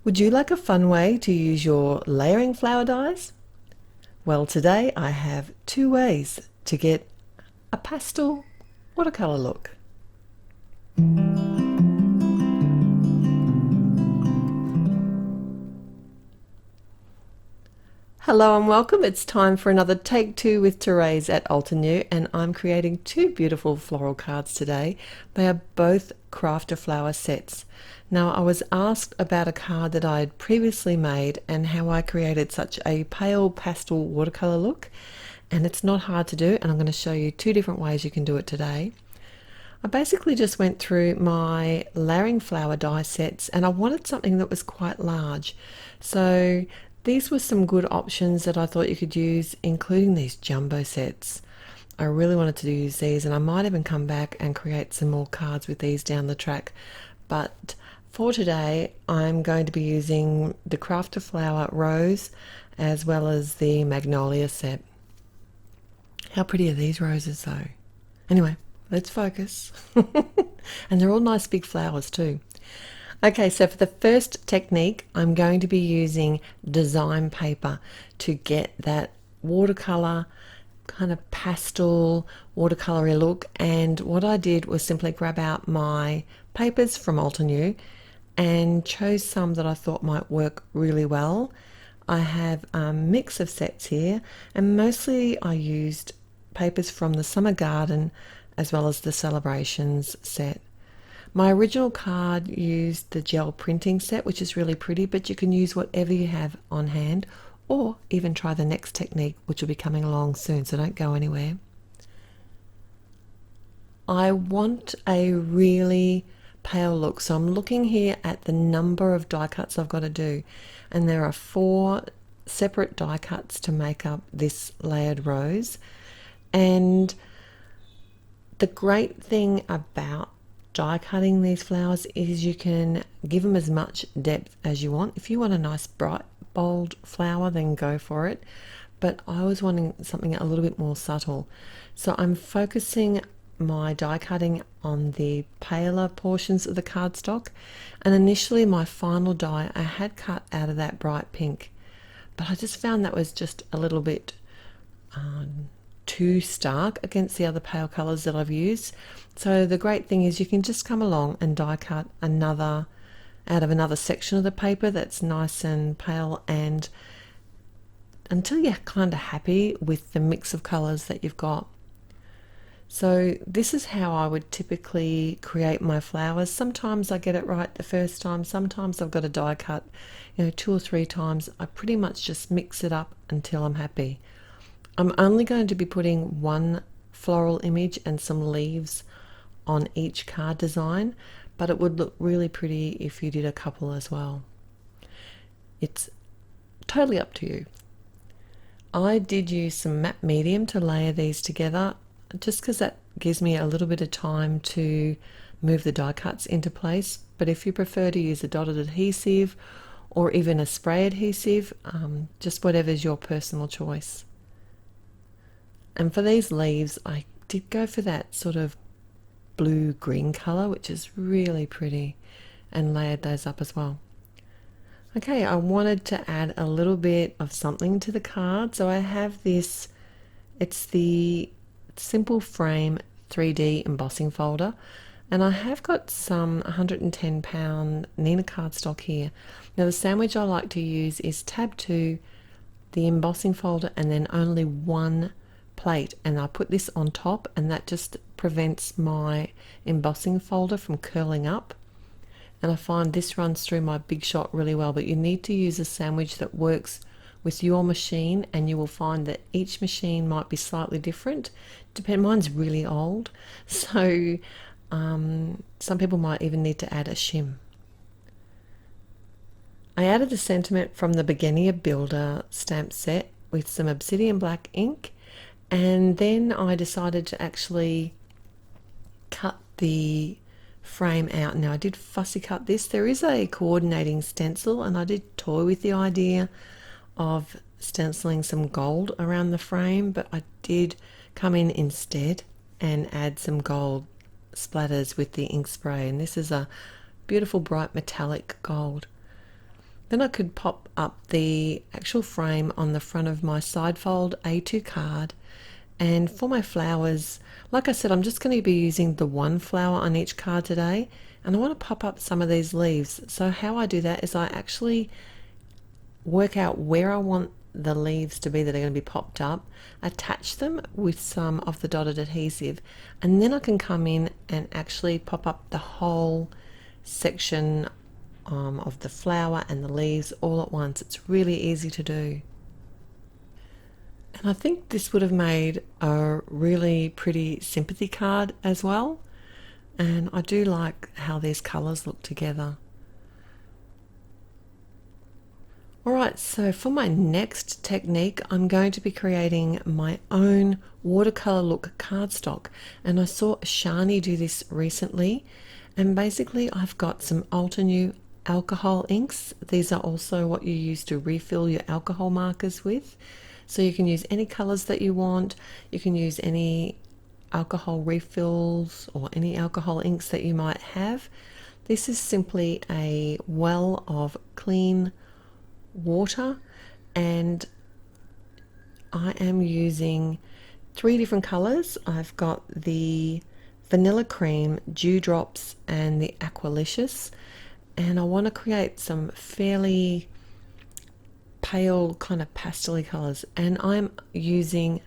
Would you like a fun way to use your layering flower dies? Well, today I have two ways to get a pastel watercolor look. Hello and welcome. It's time for another Take Two with Therese at Altenew, and I'm creating two beautiful floral cards today. They are both crafter flower sets. Now, I was asked about a card that I had previously made and how I created such a pale pastel watercolor look, and it's not hard to do, and I'm going to show you two different ways you can do it today. I basically just went through my layering flower die sets and I wanted something that was quite large. So these were some good options that I thought you could use, including these jumbo sets. I really wanted to use these, and I might even come back and create some more cards with these down the track. But for today, I'm going to be using the Crafter Flower Rose as well as the Magnolia set. How pretty are these roses though? Anyway, let's focus. And they're all nice big flowers too. Okay, so for the first technique, I'm going to be using design paper to get that watercolor kind of pastel watercolory look. And what I did was simply grab out my papers from Altenew and chose some that I thought might work really well. I have a mix of sets here, and mostly I used papers from the Summer Garden as well as the Celebrations set. My original card used the gel printing set, which is really pretty, but you can use whatever you have on hand, or even try the next technique, which will be coming along soon, so don't go anywhere. I want a really pale look, so I'm looking here at the number of die cuts I've got to do, and there are 4 separate die cuts to make up this layered rose. And the great thing about die cutting these flowers is you can give them as much depth as you want. If you want a nice bright bold flower, then go for it, but I was wanting something a little bit more subtle, so I'm focusing my die cutting on the paler portions of the cardstock. And initially my final die I had cut out of that bright pink, but I just found that was just a little bit too stark against the other pale colors that I've used. So the great thing is you can just come along and die cut another out of another section of the paper that's nice and pale, and until you're kind of happy with the mix of colors that you've got. So this is how I would typically create my flowers. Sometimes I get it right the first time, sometimes I've got a die cut 2 or 3 times. I pretty much just mix it up until I'm happy. I'm only going to be putting one floral image and some leaves on each card design, but it would look really pretty if you did a couple as well. It's totally up to you. I did use some matte medium to layer these together, just because that gives me a little bit of time to move the die cuts into place. But if you prefer to use a dotted adhesive or even a spray adhesive, just whatever's your personal choice. And for these leaves, I did go for that sort of blue-green color, which is really pretty, and layered those up as well. Okay, I wanted to add a little bit of something to the card, so I have this, it's the Simple Frame 3D embossing folder, and I have got some 110-pound Nina cardstock here. Now the sandwich I like to use is tab 2, the embossing folder, and then only one plate, and I put this on top, and that just prevents my embossing folder from curling up. And I find this runs through my Big Shot really well, but you need to use a sandwich that works with your machine, and you will find that each machine might be slightly different. Mine's really old, so some people might even need to add a shim. I added the sentiment from the Bergenia Builder stamp set with some Obsidian black ink, and then I decided to actually cut the frame out. Now I did fussy cut this. There is a coordinating stencil, and I did toy with the idea of stenciling some gold around the frame, but I did come in instead and add some gold splatters with the ink spray, and this is a beautiful bright metallic gold. Then I could pop up the actual frame on the front of my side fold A2 card. And for my flowers, like I said, I'm just going to be using the one flower on each card today, and I want to pop up some of these leaves. So how I do that is I actually work out where I want the leaves to be that are going to be popped up, attach them with some of the dotted adhesive, and then I can come in and actually pop up the whole section of the flower and the leaves all at once. It's really easy to do. And I think this would have made a really pretty sympathy card as well. And I do like how these colours look together. Alright, so for my next technique, I'm going to be creating my own watercolour look cardstock. And I saw Shani do this recently. And basically I've got some Altenew alcohol inks. These are also what you use to refill your alcohol markers with. So you can use any colours that you want. You can use any alcohol refills or any alcohol inks that you might have. This is simply a well of clean water, and I am using 3 different colours. I've got the Vanilla Cream, Dewdrops and the Aqualicious, and I want to create some fairly pale kind of pastel-y colours, and I'm using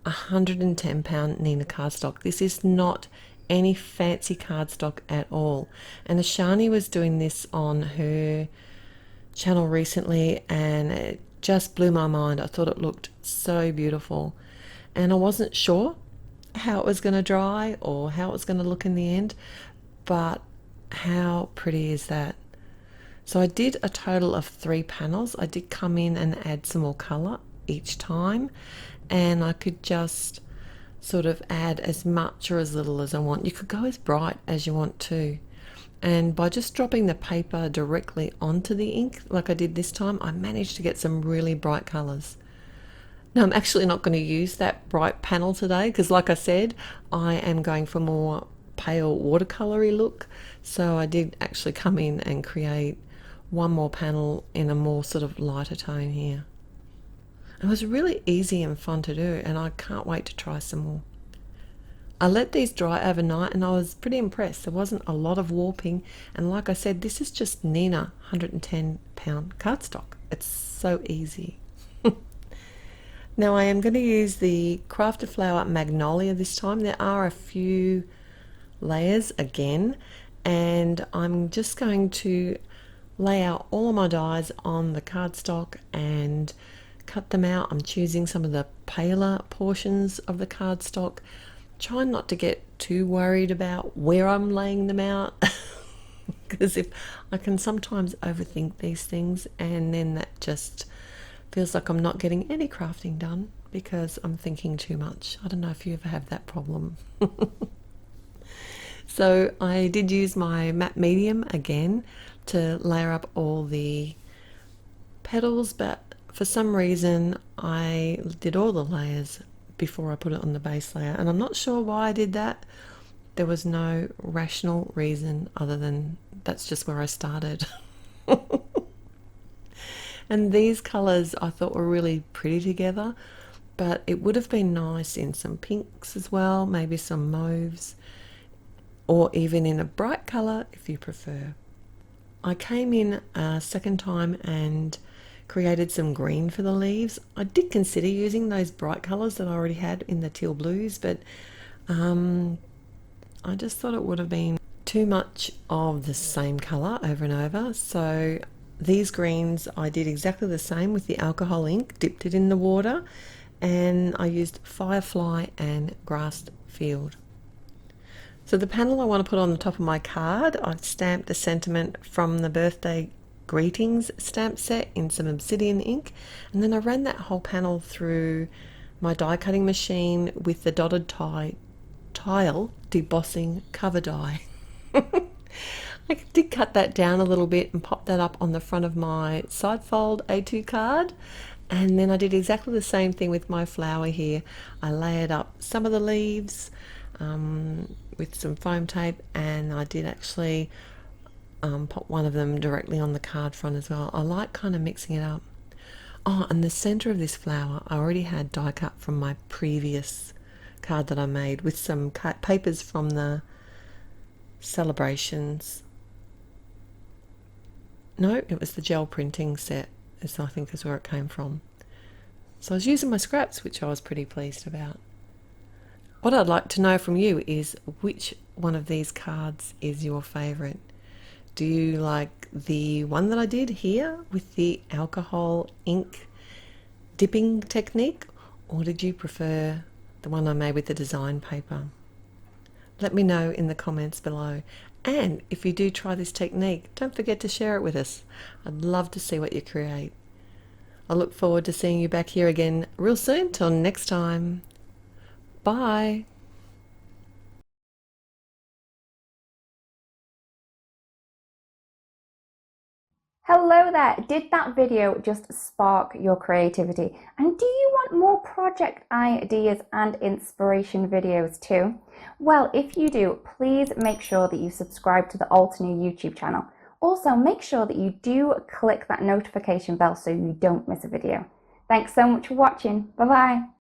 110 Nina cardstock. This is not any fancy cardstock at all, and Ashani was doing this on her channel recently and it just blew my mind. I thought it looked so beautiful, and I wasn't sure how it was going to dry or how it was going to look in the end, but how pretty is that? So I did a total of 3 panels. I did come in and add some more colour each time, and I could just sort of add as much or as little as I want. You could go as bright as you want to. And by just dropping the paper directly onto the ink, like I did this time, I managed to get some really bright colours. Now I'm actually not going to use that bright panel today because, like I said, I am going for more pale watercolory look. So I did actually come in and create one more panel in a more sort of lighter tone here. It was really easy and fun to do, and I can't wait to try some more. I let these dry overnight and I was pretty impressed. There wasn't a lot of warping, and like I said, this is just Nina 110 pound cardstock. It's so easy. Now I am going to use the Crafted Flower Magnolia this time. There are a few layers again, and I'm just going to lay out all of my dies on the cardstock and cut them out. I'm choosing some of the paler portions of the cardstock, trying not to get too worried about where I'm laying them out because if I can sometimes overthink these things, and then that just feels like I'm not getting any crafting done because I'm thinking too much. I don't know if you ever have that problem. So I did use my matte medium again to layer up all the petals, but for some reason I did all the layers before I put it on the base layer, and I'm not sure why I did that. There was no rational reason other than that's just where I started. And these colours I thought were really pretty together, but it would have been nice in some pinks as well, maybe some mauves, or even in a bright colour if you prefer. I came in a second time and created some green for the leaves. I did consider using those bright colours that I already had in the teal blues, but I just thought it would have been too much of the same colour over and over. So these greens I did exactly the same with the alcohol ink, dipped it in the water, and I used Firefly and Grassed Field. So the panel I want to put on the top of my card, I've stamped the sentiment from the birthday greetings stamp set in some Obsidian ink, and then I ran that whole panel through my die cutting machine with the dotted tile debossing cover die. I did cut that down a little bit and pop that up on the front of my side fold A2 card, and then I did exactly the same thing with my flower here. I layered up some of the leaves with some foam tape, and I did actually pop one of them directly on the card front as well. I like kind of mixing it up. Oh, and the center of this flower, I already had die cut from my previous card that I made with some papers from the celebrations. No, it was the gel printing set, I think is where it came from. So I was using my scraps, which I was pretty pleased about. What I'd like to know from you is which one of these cards is your favorite. Do you like the one that I did here with the alcohol ink dipping technique, or did you prefer the one I made with the design paper? Let me know in the comments below. And if you do try this technique, don't forget to share it with us. I'd love to see what you create. I look forward to seeing you back here again real soon. Till next time. Bye. Hello there! Did that video just spark your creativity? And do you want more project ideas and inspiration videos too? Well, if you do, please make sure that you subscribe to the Altenew YouTube channel. Also, make sure that you do click that notification bell so you don't miss a video. Thanks so much for watching. Bye bye!